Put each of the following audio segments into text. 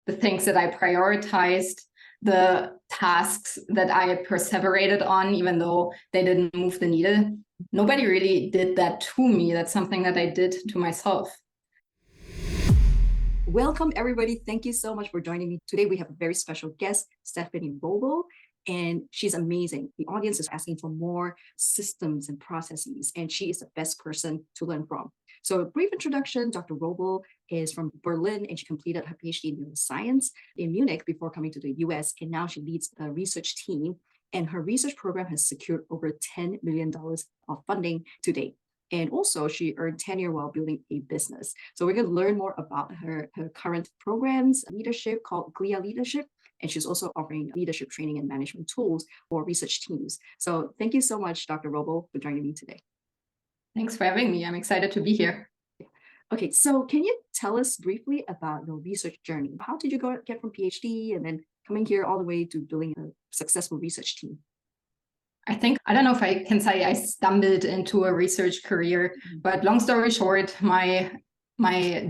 the things that I prioritized, the tasks that I perseverated on, even though they didn't move the needle. Nobody really did that to me. That's something that I did to myself. Welcome, everybody. Thank you so much for joining me. Today, we have a very special guest, Stefanie Robel, and she's amazing. The audience is asking for more systems and processes, and she is the best person to learn from. So a brief introduction, Dr. Robel is from Berlin, and she completed her Ph.D. in Neuroscience in Munich before coming to the US, and now she leads a research team, and her research program has secured over $10 million of funding to date. And also, she earned tenure while building a business. So we're going to learn more about her current programs, leadership called GLIA-Leadership. And she's also offering leadership training and management tools for research teams. So thank you so much, Dr. Robel, for joining me today. Thanks for having me. I'm excited to be here. Okay, so can you tell us briefly about your research journey? How did you get from PhD and then coming here all the way to building a successful research team? I don't know if I can say I stumbled into a research career, but long story short, my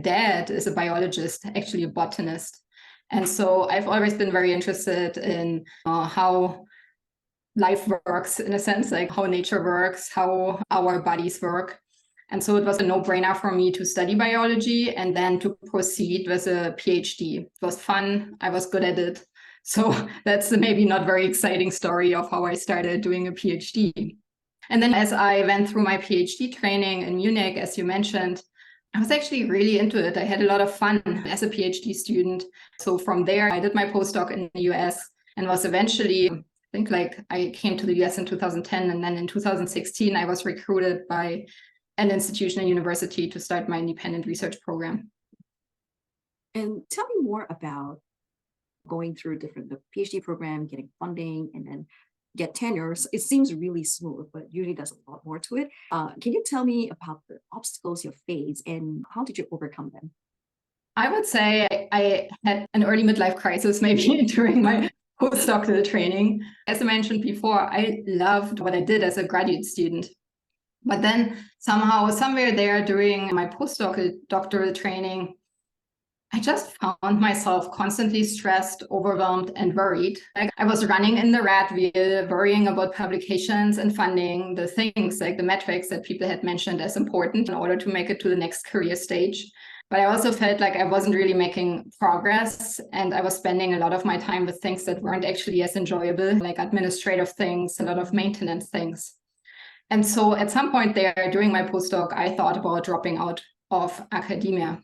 dad is a biologist, actually a botanist. And so I've always been very interested in how life works, in a sense, like how nature works, how our bodies work. And so it was a no-brainer for me to study biology and then to proceed with a PhD. It was fun. I was good at it. So that's maybe not very exciting story of how I started doing a PhD. And then as I went through my PhD training in Munich, as you mentioned, I was actually really into it. I had a lot of fun as a PhD student. So from there, I did my postdoc in the US and was eventually, I came to the US in 2010. And then in 2016, I was recruited by an institution and university to start my independent research program. And tell me more about going through the PhD program, getting funding, and then get tenure. It seems really smooth, but usually there's a lot more to it. Can you tell me about the obstacles you faced and how did you overcome them? I would say I had an early midlife crisis maybe during my postdoctoral training. As I mentioned before, I loved what I did as a graduate student. But then somehow, somewhere there during my postdoctoral training, I just found myself constantly stressed, overwhelmed, and worried. Like I was running in the rat wheel, worrying about publications and funding, the things like the metrics that people had mentioned as important in order to make it to the next career stage. But I also felt like I wasn't really making progress, and I was spending a lot of my time with things that weren't actually as enjoyable, like administrative things, a lot of maintenance things. And so at some point there, during my postdoc, I thought about dropping out of academia.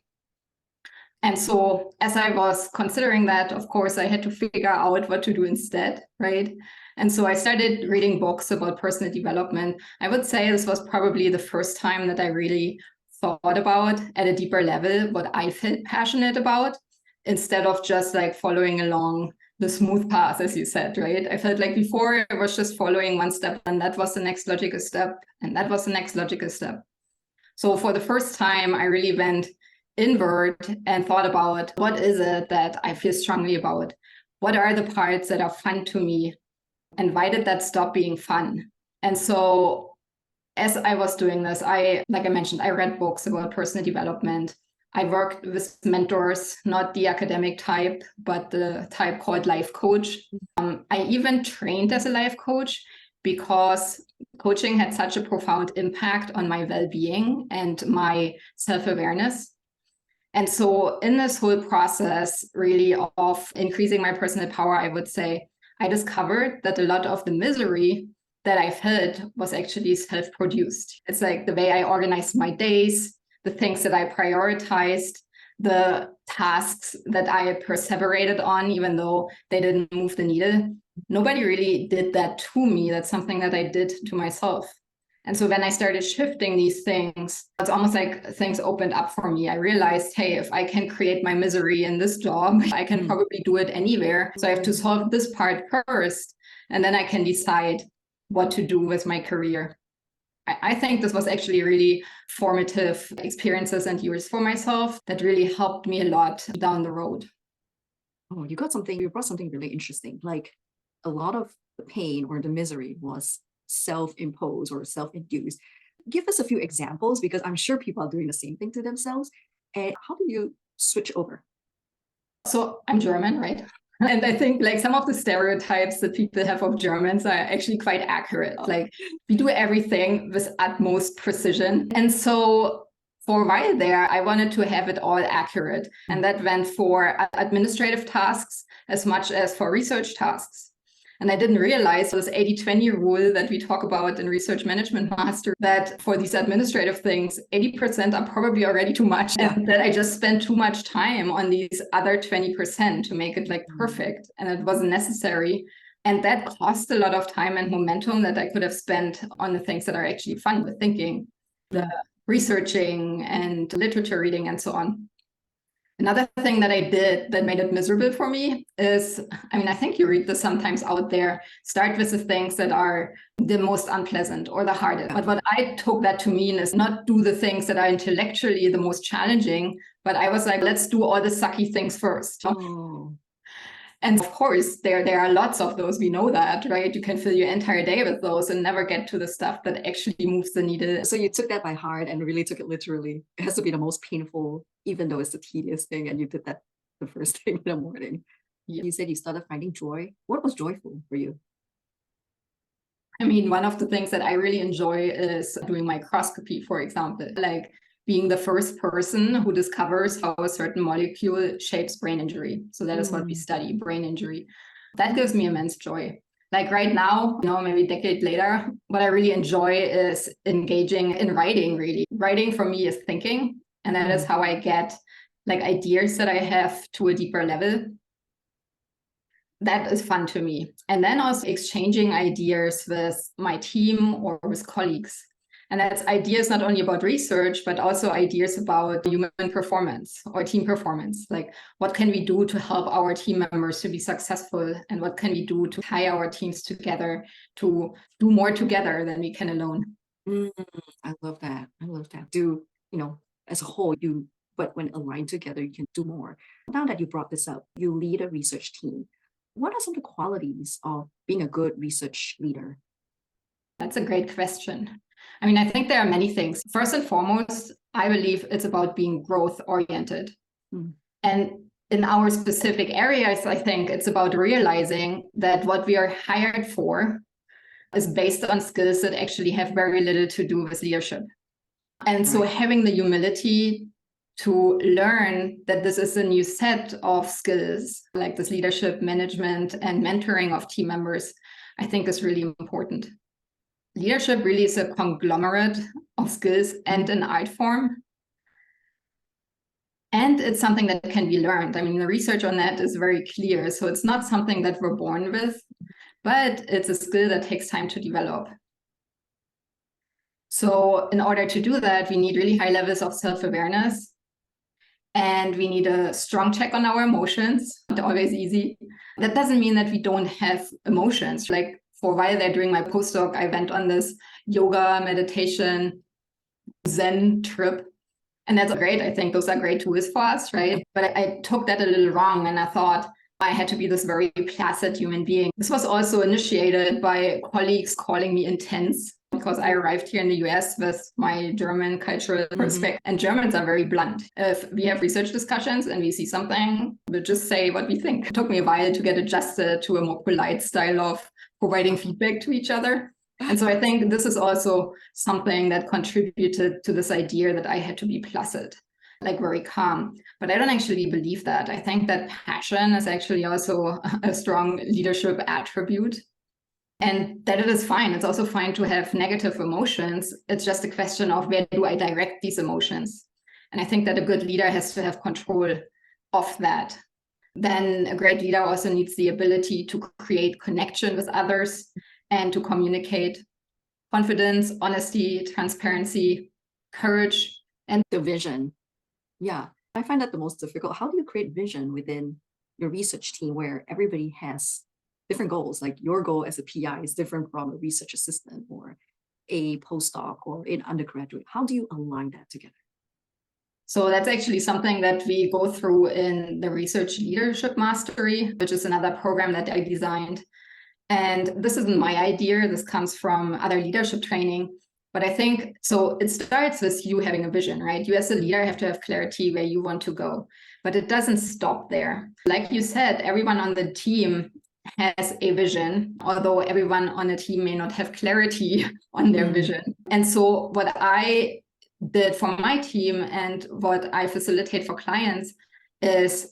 And so as I was considering that, of course, I had to figure out what to do instead, right? And so I started reading books about personal development. I would say this was probably the first time that I really thought about at a deeper level what I felt passionate about, instead of just like following along the smooth path, as you said, right? I felt like before I was just following one step, and that was the next logical step, and that was the next logical step. So for the first time, I really went inward and thought about what is it that I feel strongly about? What are the parts that are fun to me? And why did that stop being fun? And so as I was doing this, like I mentioned, I read books about personal development. I worked with mentors, not the academic type, but the type called life coach. I even trained as a life coach because coaching had such a profound impact on my well-being and my self-awareness. And so in this whole process, really, of increasing my personal power, I would say, I discovered that a lot of the misery that I felt was actually self-produced. It's like the way I organized my days, the things that I prioritized, the tasks that I perseverated on, even though they didn't move the needle. Nobody really did that to me. That's something that I did to myself. And so when I started shifting these things, it's almost like things opened up for me. I realized, hey, if I can create my misery in this job, I can probably do it anywhere. So I have to solve this part first, and then I can decide what to do with my career. I think this was actually really formative experiences and years for myself that really helped me a lot down the road. Oh, you brought something really interesting. Like a lot of the pain or the misery was self-imposed or self-induced. Give us a few examples, because I'm sure people are doing the same thing to themselves. And how do you switch over? So I'm German, right? And I think like some of the stereotypes that people have of Germans are actually quite accurate. Like we do everything with utmost precision. And so for a while there, I wanted to have it all accurate. And that went for administrative tasks as much as for research tasks. And I didn't realize this 80-20 rule that we talk about in Research Management Master, that for these administrative things, 80% are probably already too much. And that I just spent too much time on these other 20% to make it like perfect. And it wasn't necessary. And that cost a lot of time and momentum that I could have spent on the things that are actually fun, with thinking, the researching and literature reading and so on. Another thing that I did that made it miserable for me is, I mean, I think you read this sometimes out there, start with the things that are the most unpleasant or the hardest. But what I took that to mean is not do the things that are intellectually the most challenging, but I was like, let's do all the sucky things first. Oh. And of course, there are lots of those. We know that, right? You can fill your entire day with those and never get to the stuff that actually moves the needle. So you took that by heart and really took it literally. It has to be the most painful, even though it's the tedious thing. And you did that the first thing in the morning. Yeah. You said you started finding joy. What was joyful for you? I mean, one of the things that I really enjoy is doing microscopy, for example, like being the first person who discovers how a certain molecule shapes brain injury. So that is what we study, brain injury. That gives me immense joy. Like right now, maybe a decade later, what I really enjoy is engaging in writing, really. Writing for me is thinking, and that is how I get like ideas that I have to a deeper level. That is fun to me. And then also exchanging ideas with my team or with colleagues. And that's ideas not only about research, but also ideas about human performance or team performance. Like, what can we do to help our team members to be successful? And what can we do to tie our teams together to do more together than we can alone? I love that. I love that. As a whole, but when aligned together, you can do more. Now that you brought this up, you lead a research team. What are some of the qualities of being a good research leader? That's a great question. I mean, I think there are many things. First and foremost, I believe it's about being growth oriented. And in our specific areas, I think it's about realizing that what we are hired for is based on skills that actually have very little to do with leadership. And so having the humility to learn that this is a new set of skills, like this leadership, management, and mentoring of team members, I think is really important. Leadership really is a conglomerate of skills and an art form. And it's something that can be learned. I mean, the research on that is very clear. So it's not something that we're born with, but it's a skill that takes time to develop. So in order to do that, we need really high levels of self-awareness. And we need a strong check on our emotions. Not always easy. That doesn't mean that we don't have emotions. Like for a while there during my postdoc, I went on this yoga, meditation, Zen trip. And that's great. I think those are great tools for us, right? But I took that a little wrong and I thought I had to be this very placid human being. This was also initiated by colleagues calling me intense, because I arrived here in the US with my German cultural perspective. And Germans are very blunt. If we have research discussions and we see something, we'll just say what we think. It took me a while to get adjusted to a more polite style of providing feedback to each other. And so I think this is also something that contributed to this idea that I had to be placid, like very calm. But I don't actually believe that. I think that passion is actually also a strong leadership attribute. And that it is fine. It's also fine to have negative emotions. It's just a question of where do I direct these emotions? And I think that a good leader has to have control of that. Then a great leader also needs the ability to create connection with others and to communicate. Confidence, honesty, transparency, courage, and the vision. Yeah, I find that the most difficult. How do you create vision within your research team where everybody has different goals? Like your goal as a PI is different from a research assistant or a postdoc or an undergraduate. How do you align that together? So that's actually something that we go through in the Research Leadership Mastery, which is another program that I designed. And this isn't my idea. This comes from other leadership training. But I think, so it starts with you having a vision, right? You as a leader have to have clarity where you want to go, but it doesn't stop there. Like you said, everyone on the team has a vision, although everyone on the team may not have clarity on their vision. And so what I did for my team and what I facilitate for clients is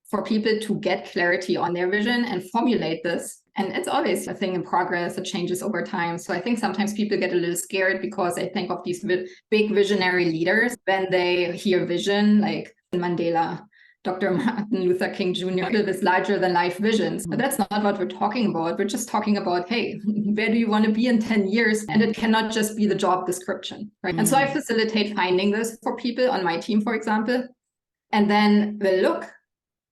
for people to get clarity on their vision and formulate this. And it's always a thing in progress. It changes over time. So I think sometimes people get a little scared because they think of these big visionary leaders when they hear vision, like Mandela, Dr. Martin Luther King Jr., with larger than life visions. But that's not what we're talking about. We're just talking about, hey, where do you want to be in 10 years? And it cannot just be the job description, right? And so I facilitate finding this for people on my team, for example. And then we'll look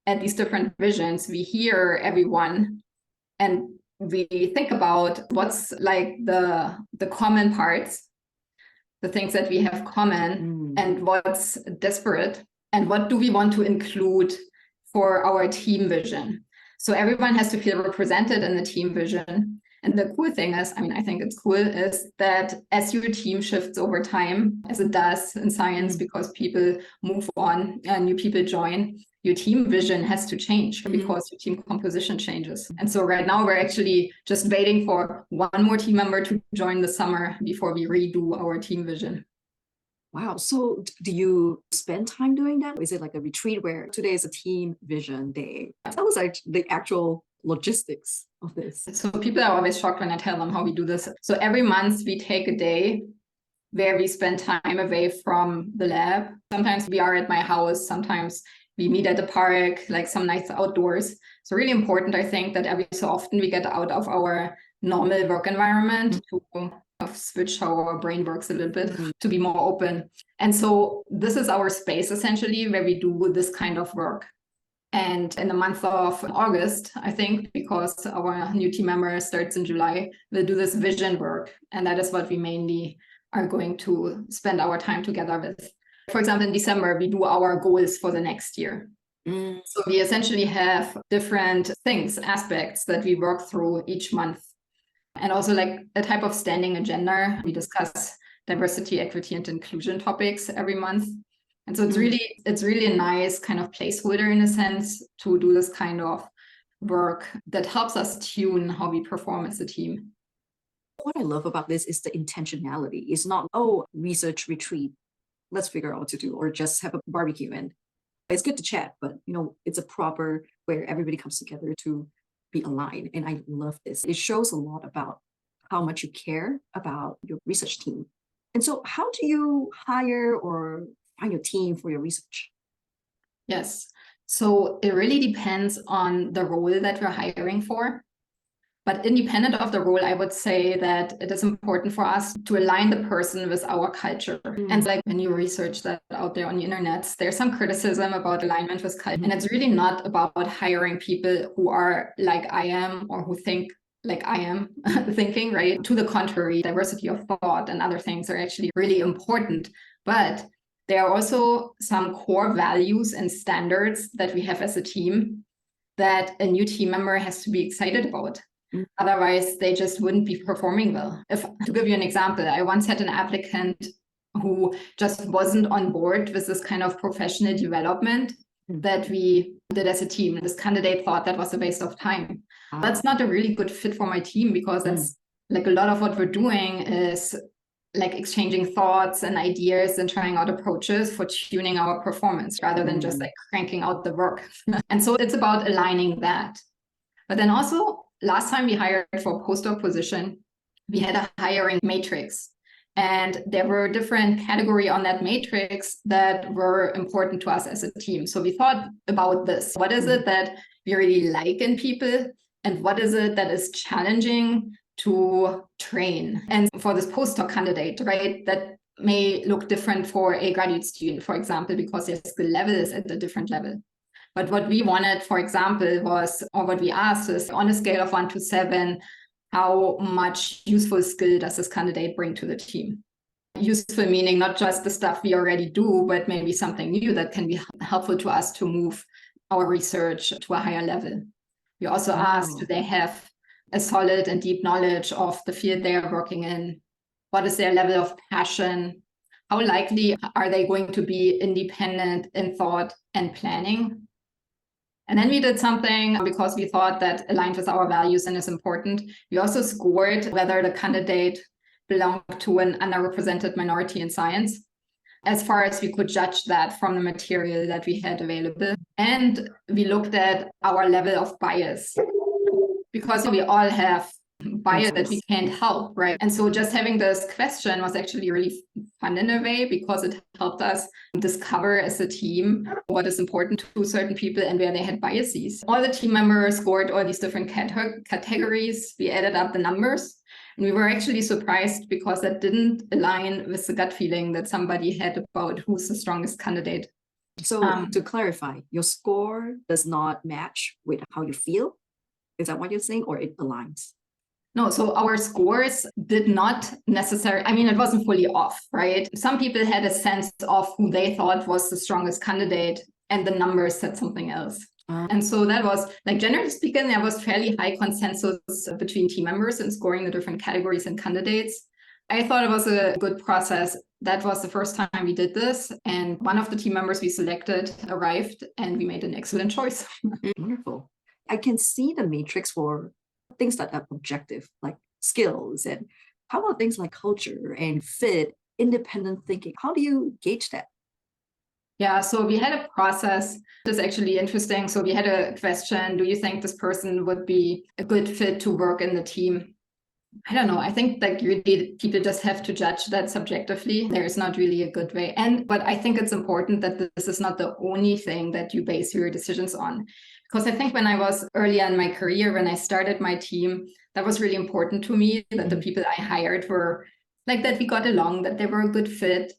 at these different visions. We hear everyone and we think about what's like the common parts, the things that we have common, and what's disparate, and what do we want to include for our team vision. So everyone has to feel represented in the team vision. And the cool thing is, I mean, I think it's cool, is that as your team shifts over time, as it does in science, because people move on and new people join, your team vision has to change because your team composition changes. And so right now we're actually just waiting for one more team member to join this summer before we redo our team vision. Wow. So do you spend time doing that? Is it like a retreat where today is a team vision day? Tell us like the actual logistics of this. So people are always shocked when I tell them how we do this. So every month we take a day where we spend time away from the lab. Sometimes we are at my house, sometimes we meet at the park, like some nights outdoors. So really important, I think, that every so often we get out of our normal work environment to switch how our brain works a little bit, to be more open. And so this is our space essentially where we do this kind of work. And in the month of August, I think, because our new team member starts in July, we'll do this vision work. And that is what we mainly are going to spend our time together with. For example, in December, we do our goals for the next year. So we essentially have different things, aspects that we work through each month. And also like a type of standing agenda. We discuss diversity, equity, and inclusion topics every month. And so it's really a nice kind of placeholder in a sense to do this kind of work that helps us tune how we perform as a team. What I love about this is the intentionality. It's not, oh, research retreat, let's figure out what to do, or just have a barbecue. And it's good to chat, but it's a proper where everybody comes together to be aligned. And I love this. It shows a lot about how much you care about your research team. And so how do you hire or find your team for your research? Yes. So it really depends on the role that we're hiring for. But independent of the role, I would say that it is important for us to align the person with our culture. And like when you research that out there on the internet, there's some criticism about alignment with culture. And it's really not about hiring people who are like I am or who think like I am thinking, right? To the contrary, diversity of thought and other things are actually really important. But there are also some core values and standards that we have as a team that a new team member has to be excited about. Otherwise, they just wouldn't be performing well. To give you an example, I once had an applicant who just wasn't on board with this kind of professional development that we did as a team. This candidate thought that was a waste of time. That's not a really good fit for my team because that's like a lot of what we're doing is like exchanging thoughts and ideas and trying out approaches for tuning our performance rather than just like cranking out the work. And so it's about aligning that. But then also, last time we hired for a postdoc position, we had a hiring matrix. And there were different categories on that matrix that were important to us as a team. So we thought about this. What is it that we really like in people? And what is it that is challenging to train? And for this postdoc candidate, right, that may look different for a graduate student, for example, because their skill level is at a different level. But what we wanted, for example, was, or what we asked is, on a scale of 1 to 7, how much useful skill does this candidate bring to the team? Useful meaning not just the stuff we already do, but maybe something new that can be helpful to us to move our research to a higher level. We also asked, do they have a solid and deep knowledge of the field they are working in? What is their level of passion? How likely are they going to be independent in thought and planning? And then we did something because we thought that aligned with our values and is important. We also scored whether the candidate belonged to an underrepresented minority in science, as far as we could judge that from the material that we had available. And we looked at our level of bias, because we all have bias that we can't help, right? And so just having this question was actually really fun in a way, because it helped us discover as a team what is important to certain people and where they had biases. All the team members scored all these different categories. We added up the numbers, and we were actually surprised because that didn't align with the gut feeling that somebody had about who's the strongest candidate. So to clarify, your score does not match with how you feel? Is that what you're saying, or it aligns? No, so our scores did not necessarily, I mean, it wasn't fully off, right? Some people had a sense of who they thought was the strongest candidate, and the numbers said something else. And so that was, like, generally speaking, there was fairly high consensus between team members in scoring the different categories and candidates. I thought it was a good process. That was the first time we did this. And one of the team members we selected arrived, and we made an excellent choice. Wonderful. I can see the matrix for things that are objective, like skills. And how about things like culture and fit, independent thinking? How do you gauge that? Yeah, so we had a process that's actually interesting. So we had a question: do you think this person would be a good fit to work in the team? I don't know. I think like really people just have to judge that subjectively. There's not really a good way. But I think it's important that this is not the only thing that you base your decisions on. Because I think when I was earlier in my career, when I started my team, that was really important to me, that the people I hired were like, that we got along, that they were a good fit.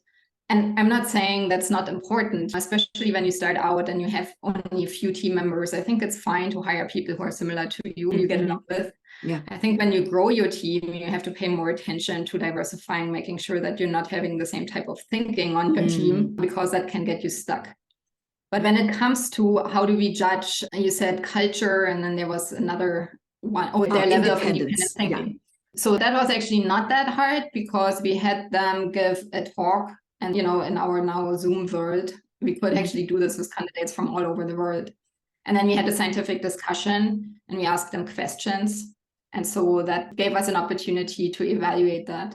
And I'm not saying that's not important, especially when you start out and you have only a few team members. I think it's fine to hire people who are similar to you, you get along with. Yeah. I think when you grow your team, you have to pay more attention to diversifying, making sure that you're not having the same type of thinking on your team, because that can get you stuck. But when it comes to how do we judge, you said culture, and then there was another one, their level of independent thinking. Yeah. So that was actually not that hard, because we had them give a talk, and in our now Zoom world, we could actually do this with candidates from all over the world. And then we had a scientific discussion, and we asked them questions. And so that gave us an opportunity to evaluate that.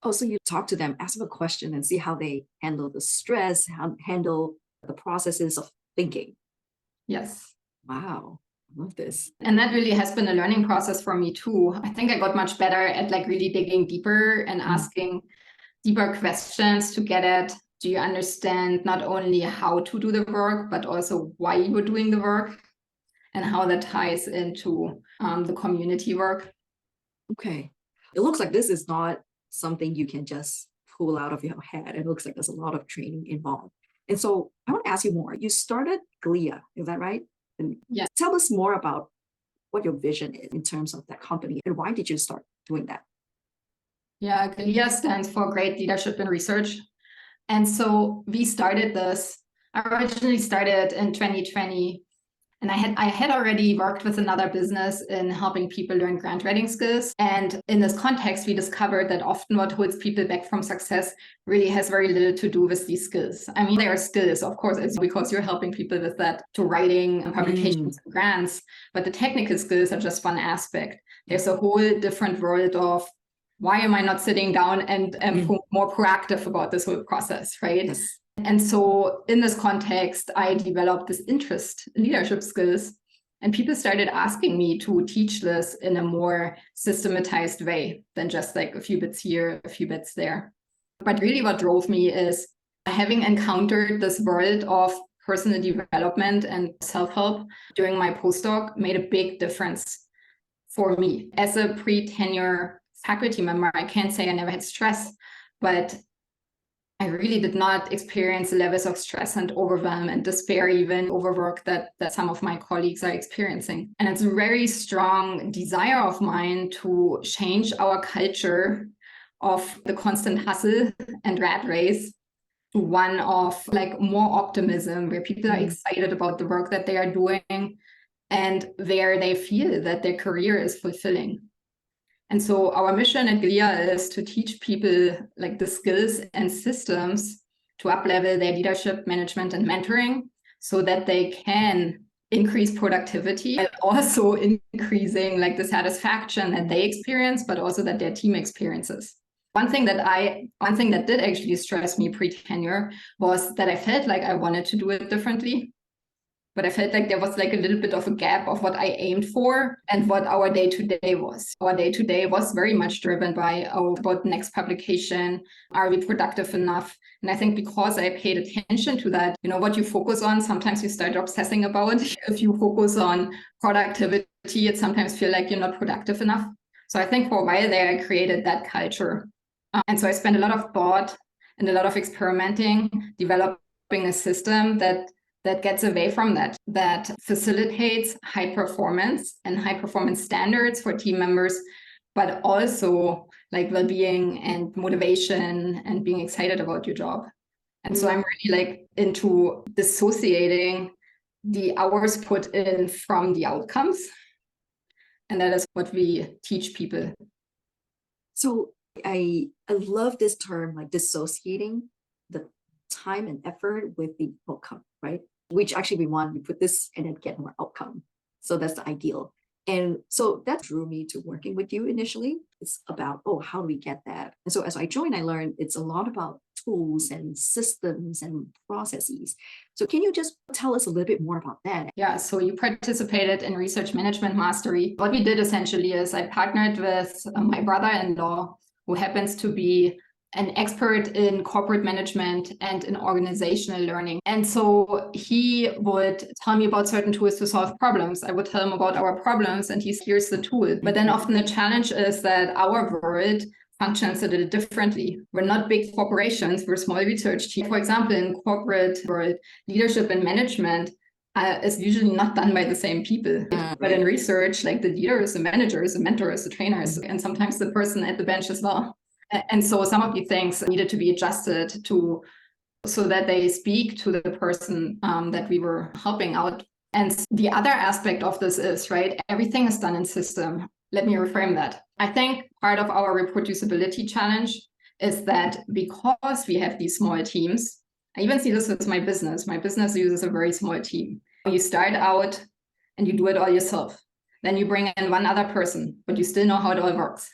Oh, so you talk to them, ask them a question, and see how they handle the stress, handle the processes of thinking. Yes. Wow. I love this. And that really has been a learning process for me too. I think I got much better at like really digging deeper and asking deeper questions to get at, do you understand not only how to do the work, but also why you were doing the work, and how that ties into the community work. Okay. It looks like this is not something you can just pull out of your head. It looks like there's a lot of training involved. And so I want to ask you more. You started GLIA, is that right? And yeah. Tell us more about what your vision is in terms of that company, and why did you start doing that? Yeah, GLIA stands for Great Leadership in Research. And so we started this, I originally started in 2020. And I had already worked with another business in helping people learn grant writing skills. And in this context, we discovered that often what holds people back from success really has very little to do with these skills. I mean, there are skills, of course, it's because you're helping people with that, to writing and publications and grants. But the technical skills are just one aspect. There's a whole different world of, why am I not sitting down and more proactive about this whole process, right? Yes. And so in this context, I developed this interest in leadership skills, and people started asking me to teach this in a more systematized way than just like a few bits here, a few bits there. But really what drove me is having encountered this world of personal development and self-help during my postdoc made a big difference for me. As a pre-tenure faculty member, I can't say I never had stress, but I really did not experience the levels of stress and overwhelm and despair, even overwork that some of my colleagues are experiencing. And it's a very strong desire of mine to change our culture of the constant hustle and rat race to one of like more optimism, where people are excited about the work that they are doing and where they feel that their career is fulfilling. And so our mission at GLIA is to teach people like the skills and systems to up-level their leadership, management, and mentoring so that they can increase productivity and also increasing like the satisfaction that they experience, but also that their team experiences. One thing that did actually stress me pre-tenure was that I felt like I wanted to do it differently. But I felt like there was like a little bit of a gap of what I aimed for and what our day-to-day was. Our day-to-day was very much driven by, about the next publication, are we productive enough? And I think because I paid attention to that, what you focus on, sometimes you start obsessing about. If you focus on productivity, it sometimes feel like you're not productive enough. So I think for a while there, I created that culture. And so I spent a lot of thought and a lot of experimenting, developing a system that gets away from that facilitates high performance and high performance standards for team members, but also like well-being and motivation and being excited about your job. And so I'm really like into dissociating the hours put in from the outcomes. And that is what we teach people. So I love this term, like dissociating the time and effort with the outcome, right? Which actually we want to put this and then get more outcome. So that's the ideal. And so that drew me to working with you initially. It's about, how do we get that? And so as I joined, I learned it's a lot about tools and systems and processes. So can you just tell us a little bit more about that? Yeah, so you participated in Research Management Mastery. What we did essentially is I partnered with my brother-in-law, who happens to be an expert in corporate management and in organizational learning. And so he would tell me about certain tools to solve problems. I would tell him about our problems and here's the tool. But then often the challenge is that our world functions a little differently. We're not big corporations, we're small research teams. For example, in corporate world, leadership and management is usually not done by the same people. But in research, like the leader is the manager, is the mentor, is the trainer, and sometimes the person at the bench as well. And so some of these things needed to be adjusted so that they speak to the person that we were helping out. And the other aspect of this is, right, everything is done in system. Let me reframe that. I think part of our reproducibility challenge is that because we have these small teams, I even see this with my business. My business uses a very small team. You start out and you do it all yourself. Then you bring in one other person, but you still know how it all works.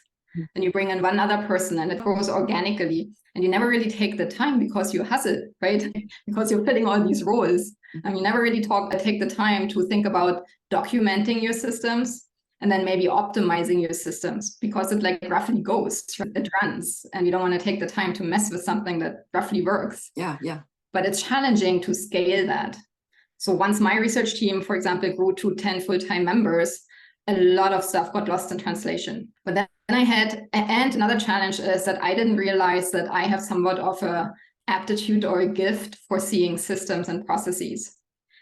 Then you bring in one other person and it grows organically. And you never really take the time because you hustle, right? Because you're filling all these roles. And you never really take the time to think about documenting your systems and then maybe optimizing your systems because it like roughly goes, it runs. And you don't want to take the time to mess with something that roughly works. Yeah. But it's challenging to scale that. So once my research team, for example, grew to 10 full-time members, a lot of stuff got lost in translation. But then and another challenge is that I didn't realize that I have somewhat of a aptitude or a gift for seeing systems and processes,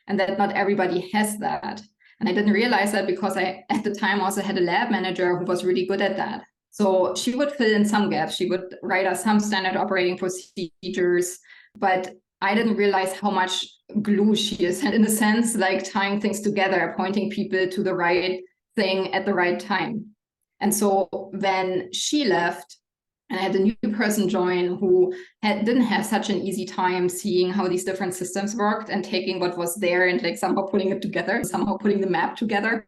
and that not everybody has that. And I didn't realize that because I, at the time, also had a lab manager who was really good at that. So she would fill in some gaps. She would write us some standard operating procedures, but I didn't realize how much glue she is, and in a sense, like tying things together, pointing people to the right thing at the right time. And so when she left and I had a new person join who didn't have such an easy time seeing how these different systems worked and taking what was there and like somehow putting it together, somehow putting the map together,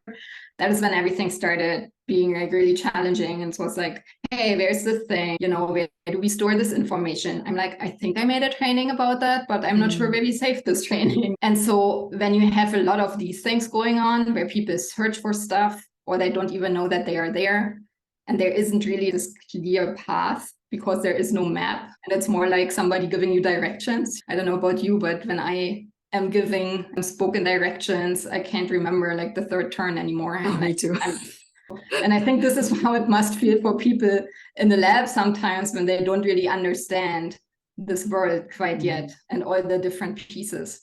that is when everything started being like really challenging. And so it's like, hey, where's this thing? Where do we store this information? I'm like, I think I made a training about that, but I'm not sure where we saved this training. And so when you have a lot of these things going on where people search for stuff or they don't even know that they are there, and there isn't really this clear path because there is no map, and it's more like somebody giving you directions. I don't know about you, but when I am giving spoken directions, I can't remember like the third turn anymore. Me too. And I think this is how it must feel for people in the lab sometimes when they don't really understand this world quite yet and all the different pieces.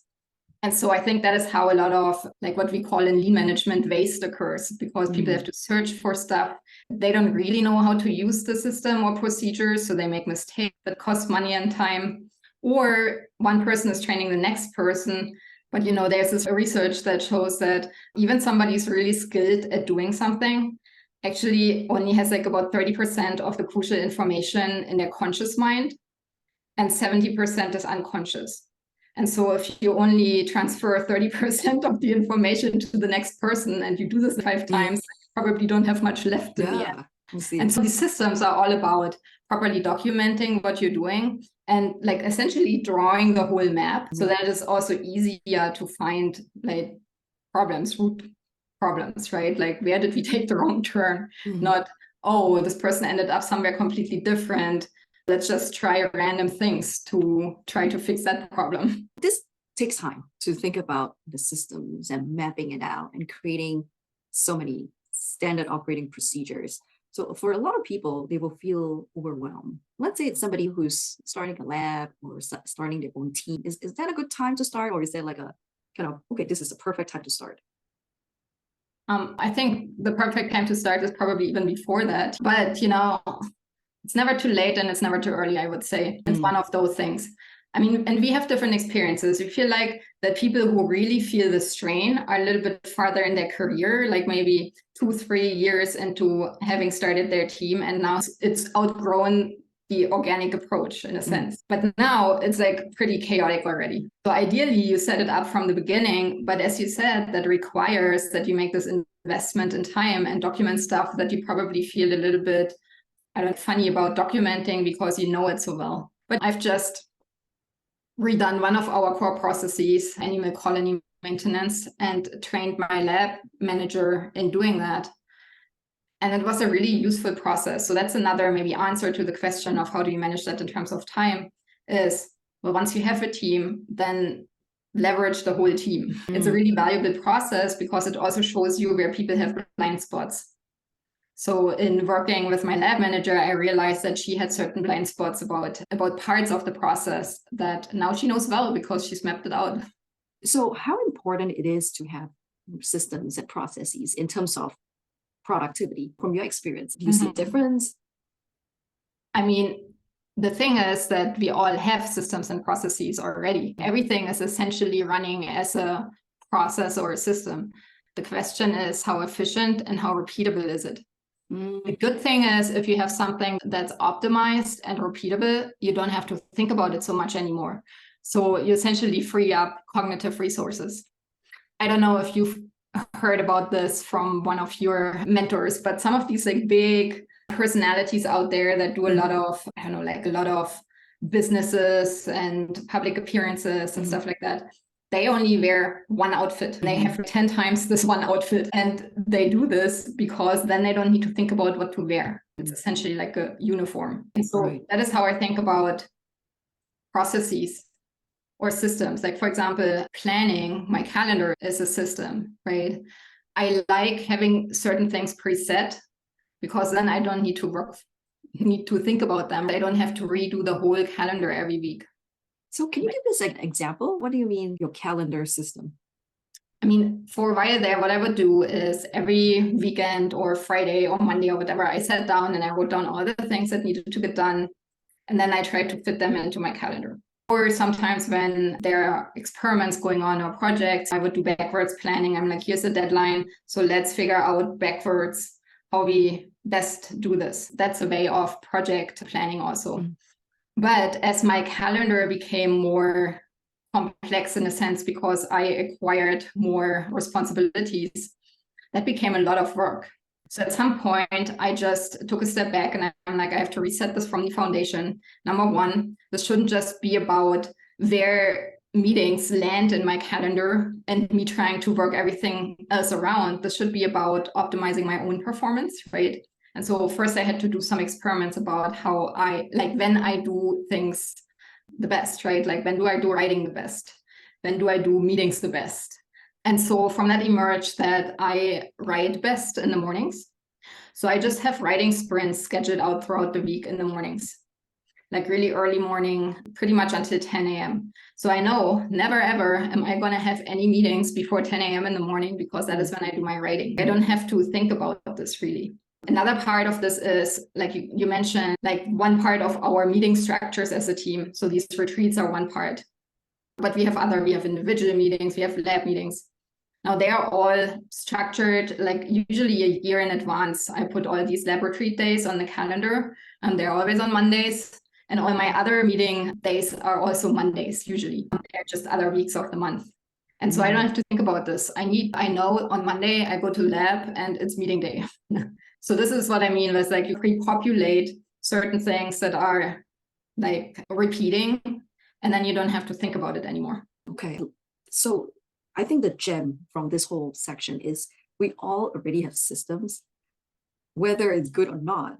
And so I think that is how a lot of like what we call in lean management waste occurs, because people have to search for stuff. They don't really know how to use the system or procedures, so they make mistakes that cost money and time. Or one person is training the next person. But there's this research that shows that even somebody is really skilled at doing something, actually only has like about 30% of the crucial information in their conscious mind, and 70% is unconscious. And so if you only transfer 30% of the information to the next person and you do this 5 times, you probably don't have much left in the end. And so these systems are all about properly documenting what you're doing and like essentially drawing the whole map. So that is also easier to find like problems, root problems, right? Like where did we take the wrong turn? Not, oh, this person ended up somewhere completely different. Let's just try random things to try to fix that problem. This takes time to think about the systems and mapping it out and creating so many standard operating procedures. So for a lot of people, they will feel overwhelmed. Let's say it's somebody who's starting a lab or starting their own team. Is that a good time to start? Or is there like a kind of, okay, this is a perfect time to start? I think the perfect time to start is probably even before that. But, you know, it's never too late and it's never too early, I would say. It's one of those things. I mean, and we have different experiences. We feel like that people who really feel the strain are a little bit farther in their career, like maybe 2-3 years into having started their team. And now it's outgrown the organic approach in a sense. But now it's like pretty chaotic already. So ideally you set it up from the beginning. But as you said, that requires that you make this investment in time and document stuff that you probably feel a little bit, I don't know, funny about documenting because you know it so well. But I've just redone one of our core processes, animal colony maintenance, and trained my lab manager in doing that. And it was a really useful process. So that's another maybe answer to the question of how do you manage that in terms of time is, well, once you have a team, then leverage the whole team. It's a really valuable process because it also shows you where people have blind spots. So in working with my lab manager, I realized that she had certain blind spots about parts of the process that now she knows well because she's mapped it out. So how important it is to have systems and processes in terms of productivity from your experience? Do you see a difference? I mean, the thing is that we all have systems and processes already. Everything is essentially running as a process or a system. The question is how efficient and how repeatable is it? The good thing is if you have something that's optimized and repeatable, you don't have to think about it so much anymore. So you essentially free up cognitive resources. I don't know if you've heard about this from one of your mentors, but some of these like big personalities out there that do a lot of, I don't know, like a lot of businesses and public appearances and stuff like that. They only wear one outfit. They have 10 times this one outfit. And they do this because then they don't need to think about what to wear. It's essentially like a uniform. And so that is how I think about processes or systems. Like, for example, planning my calendar is a system, right? I like having certain things preset because then I don't need to think about them. I don't have to redo the whole calendar every week. So can you give us an example? What do you mean your calendar system? I mean, for a while there, what I would do is every weekend or Friday or Monday or whatever, I sat down and I wrote down all the things that needed to get done. And then I tried to fit them into my calendar. Or sometimes when there are experiments going on or projects, I would do backwards planning. I'm like, here's the deadline. So let's figure out backwards how we best do this. That's a way of project planning also. But as my calendar became more complex in a sense, because I acquired more responsibilities, that became a lot of work. So at some point, I just took a step back and I'm like, I have to reset this from the foundation. Number one, this shouldn't just be about where meetings land in my calendar and me trying to work everything else around. This should be about optimizing my own performance, right? And so first I had to do some experiments about how when I do things the best, right? Like when do I do writing the best? When do I do meetings the best? And so from that emerged that I write best in the mornings. So I just have writing sprints scheduled out throughout the week in the mornings, like really early morning, pretty much until 10 a.m. So I know never ever am I going to have any meetings before 10 a.m. in the morning because that is when I do my writing. I don't have to think about this really. Another part of this is, like you mentioned, like one part of our meeting structures as a team. So these retreats are one part, but we have individual meetings, we have lab meetings. Now they are all structured, like usually a year in advance. I put all these lab retreat days on the calendar, and they're always on Mondays. And all my other meeting days are also Mondays, usually. They're just other weeks of the month. And so I don't have to think about this. I know on Monday I go to lab and it's meeting day. So this is what I mean with like you pre-populate certain things that are like repeating, and then you don't have to think about it anymore. Okay. So I think the gem from this whole section is we all already have systems, whether it's good or not,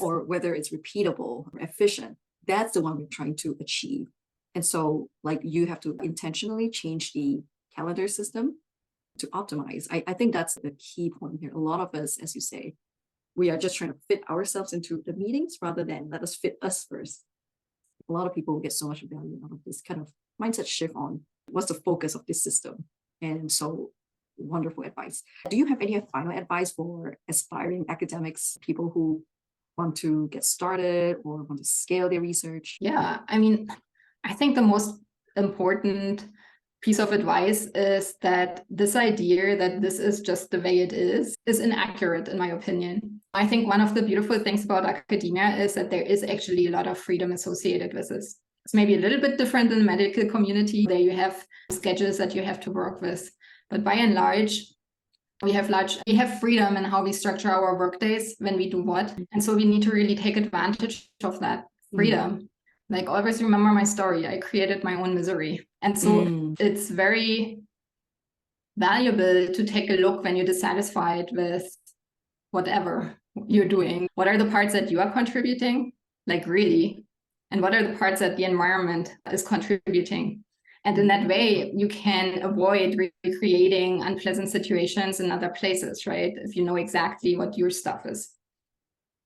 or whether it's repeatable or efficient, that's the one we're trying to achieve. And so like you have to intentionally change the calendar system to optimize. I think that's the key point here. A lot of us, as you say, we are just trying to fit ourselves into the meetings rather than let us fit us first. A lot of people get so much value out of this kind of mindset shift on what's the focus of this system. And so wonderful advice. Do you have any final advice for aspiring academics, people who want to get started or want to scale their research? Yeah, I mean, I think the most important piece of advice is that this idea that this is just the way it is inaccurate, in my opinion. I think one of the beautiful things about academia is that there is actually a lot of freedom associated with this. It's maybe a little bit different in the medical community. There you have schedules that you have to work with. But by and large, we have freedom in how we structure our work days when we do what. And so we need to really take advantage of that freedom. Like always remember my story. I created my own misery. And so it's very valuable to take a look when you're dissatisfied with whatever you're doing. What are the parts that you are contributing? Like really? And what are the parts that the environment is contributing? And in that way, you can avoid recreating unpleasant situations in other places, right? If you know exactly what your stuff is.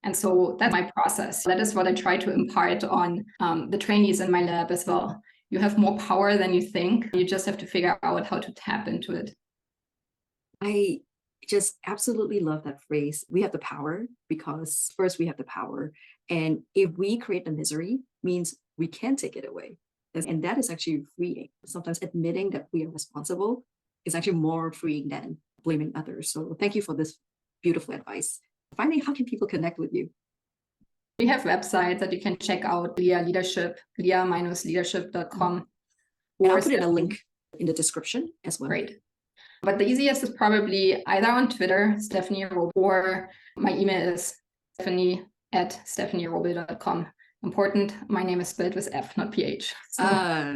And so that's my process. That is what I try to impart on the trainees in my lab as well. You have more power than you think. You just have to figure out how to tap into it. I just absolutely love that phrase. We have the power because first we have the power. And if we create the misery, means we can take it away. And that is actually freeing. Sometimes admitting that we are responsible is actually more freeing than blaming others. So thank you for this beautiful advice. Finally, how can people connect with you? We have websites that you can check out, GLIA-Leadership, glia-leadership.com. And I'll put in a link in the description as well. Great. But the easiest is probably either on Twitter, Stefanie Robel, or my email is stephanie@stefanieRobel.com. Important, my name is spelled with F, not PH. So.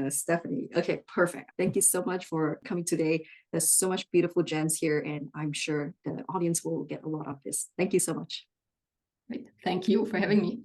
Stephanie. Okay, perfect. Thank you so much for coming today. There's so much beautiful gems here, and I'm sure the audience will get a lot of this. Thank you so much. Great. Thank you for having me.